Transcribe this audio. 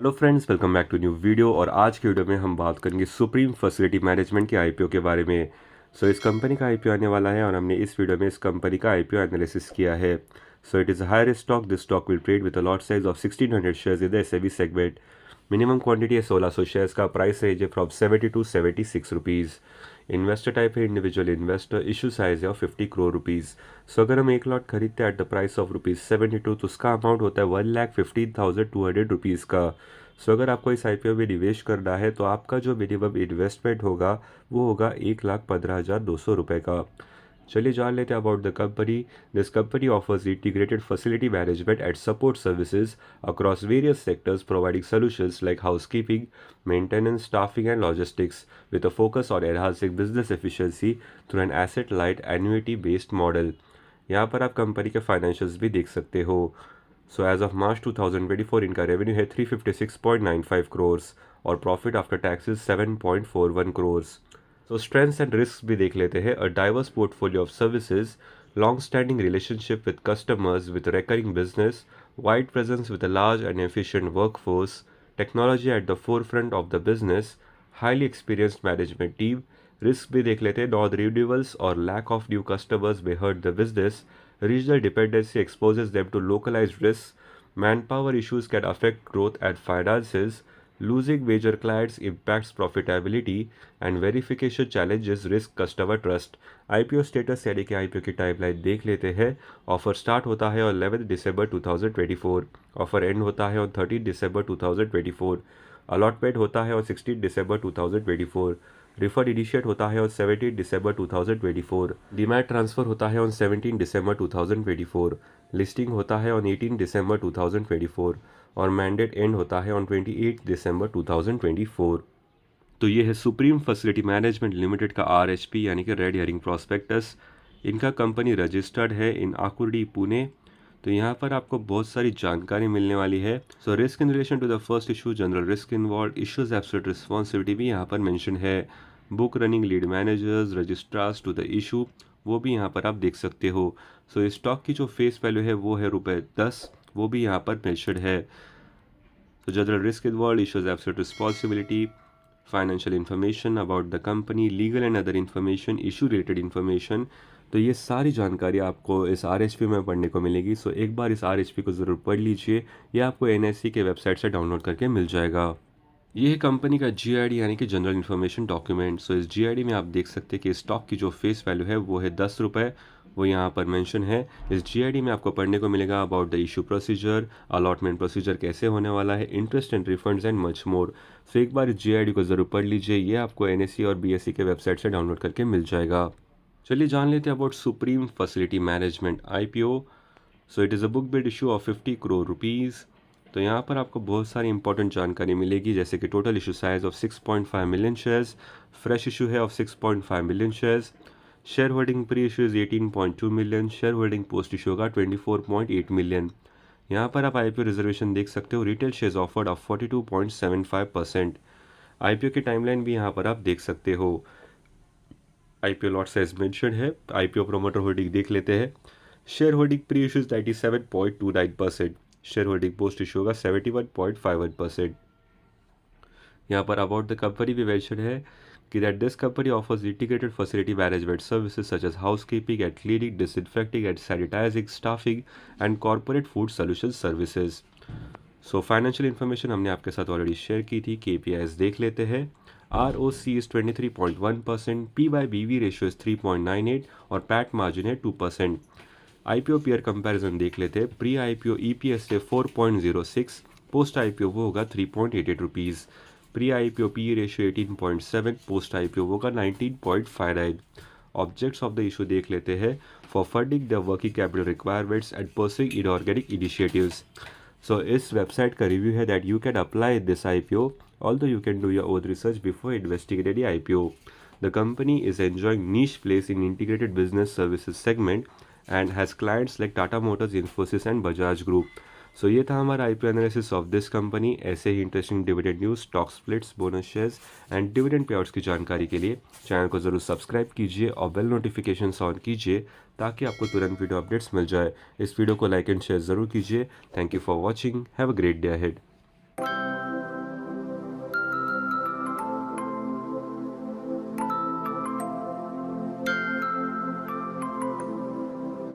Hello friends, welcome back to new video. और आज के वीडियो में हम बात करेंगे सुप्रीम फैसिलिटी मैनेजमेंट के आईपीओ के बारे में। इस कंपनी का आईपीओ आने वाला है और हमने इस वीडियो में इस कंपनी का आईपीओ एनालिसिस किया है। It is higher stock. This stock will trade with a lot size of 1600 shares in the SAB segment. Minimum quantity है 1600 शेयर्स का। प्राइस रेंज है from 70 to 76 rupees. Investor type है individual investor. Issue size है of 50 crore rupees. अगर हम एक lot खरीदते हैं एट द प्राइस ऑफ ₹72 तो उसका अमाउंट होता है 1,15,200 रुपीज़ का। अगर आपको इस आईपीओ में निवेश करना है तो आपका जो मिनिमम इन्वेस्टमेंट होगा वो होगा 1,15,200 रुपये का। चलिए जान लेते हैं about the company. This company offers integrated facility management and support services across various sectors, providing solutions like housekeeping, maintenance, staffing and logistics with a focus on enhancing business efficiency through an asset light annuity based model. यहाँ पर आप company के financials भी देख सकते हो। As of March 2024 इनका revenue है 356.95 करोर्स और profit after taxes 7.41 crores. Strengths and risk भी देख लेते हैं। A diverse portfolio of services, long standing relationship with customers with recurring business, wide presence with a large and efficient workforce, technology at the forefront of the business, highly experienced management team. Risk भी देख लेते हैं। Non renewals और lack of new customers may hurt the business. Regional dependency exposes them to localized risks. Manpower issues can affect growth and finances. Losing major clients impacts profitability and verification challenges risk customer trust. IPO status यानी कि IPO की timeline देख लेते हैं। Offer start होता है on 11 December 2024। Offer and होता है ऑन 13 दिसंबर 2024। अलॉटमेंट होता है ऑन 16 दिसंबर 2024। रिफंड इनिशिएट होता है ऑन 17 दिसंबर 2024। डीमैट ट्रांसफर होता है ऑन 17 दिसंबर 2024। लिस्टिंग होता है ऑन 18 दिसंबर 2024 और मैंडेट एंड होता है ऑन 28 दिसंबर 2024। तो ये है सुप्रीम फैसिलिटी मैनेजमेंट लिमिटेड का आरएचपी यानी कि रेड हेरिंग प्रॉस्पेक्टस। इनका कंपनी रजिस्टर्ड है इन आकुर्डी, पुणे। तो यहाँ पर आपको बहुत सारी जानकारी मिलने वाली है। Risk in relation to the first issue, general risk involve, issues absolute responsibility भी यहाँ पर मेंशन है। Book running lead managers, registrars to the issue, वो भी यहाँ पर आप देख सकते हो। स्टॉक की जो फेस वैल्यू है वो है ₹10, वो भी यहाँ पर मेंशन है। General risk involve, issues absolute responsibility, financial information about the company, legal and other information, issue related information. तो ये सारी जानकारी आपको इस आरएचपी में पढ़ने को मिलेगी। एक बार इस आरएचपी को ज़रूर पढ़ लीजिए। ये आपको एनएससी के वेबसाइट से डाउनलोड करके मिल जाएगा। ये है कंपनी का जीआईडी यानी कि जनरल इन्फॉर्मेशन डॉक्यूमेंट। इस जीआईडी में आप देख सकते हैं कि स्टॉक की जो फेस वैल्यू है वो है ₹10, वो यहाँ पर मेंशन है। इस जीआईडी में आपको पढ़ने को मिलेगा about the issue procedure, allotment procedure कैसे होने वाला है, interest and refunds and much more. एक बार इस जीआईडी को ज़रूर पढ़ लीजिए। ये आपको एनएससी और बीएससी के वेबसाइट से डाउनलोड करके मिल जाएगा। चलिए जान लेते हैं about supreme Facility management IPO. It is a book build issue of 50 crore rupees. तो यहाँ पर आपको बहुत सारी इंपॉर्टेंट जानकारी मिलेगी, जैसे कि total issue size of 6.5 million shares, fresh issue है of 6.5 million shares, share holding pre issue is 18.2 million, share holding post issue होगा 24.8 मिलियन। यहाँ पर आप आईपीओ रिजर्वेशन देख सकते हो। Retail shares offered of 42.75%। IPO की टाइमलाइन भी यहाँ पर आप देख सकते हो। आईपीओ लॉट साइज मेंशन है। आईपीओ प्रोमोटर होल्डिंग देख लेते हैं। Share holding pre issue 97.29%। Share holding post issue होगा 71.51%। यहाँ पर अबाउट द कंपनी भी मेंशन है कि that this company offers integrated facility management services such as housekeeping and cleaning, disinfecting and sanitising, staffing and corporate food solution services. Financial information हमने आपके साथ already share की थी। KPIs देख लेते हैं। ROC is 23.1%, P/BV ratio is 3.98 और PAT margin है 2%। आईपीओ पीयर कंपैरिजन देख लेते हैं। प्री आईपीओ EPS से 4.06, पोस्ट आईपीओ वो होगा 3.88 rupees. Pre IPO PE ratio 18.7, post IPO होगा 19.59। ऑब्जेक्ट्स ऑफ द इशू देख लेते हैं। For funding the working capital requirements and pursuing inorganic initiatives. इस वेबसाइट का रिव्यू है that you can apply this IPO, although you can do your own research before investing in any IPO. The company is enjoying niche place in integrated business services segment and has clients like Tata Motors, Infosys and Bajaj Group. ये था हमारा IPO analysis of this company. ऐसे ही interesting dividend news, stock splits, bonus shares and dividend payouts की जानकारी के लिए channel को ज़रूर सब्सक्राइब कीजिए और बेल नोटिफिकेशन ऑन कीजिए ताकि आपको तुरंत वीडियो अपडेट्स मिल जाए। इस वीडियो को लाइक एंड शेयर ज़रूर कीजिए। Thank you for watching. Have a great day ahead.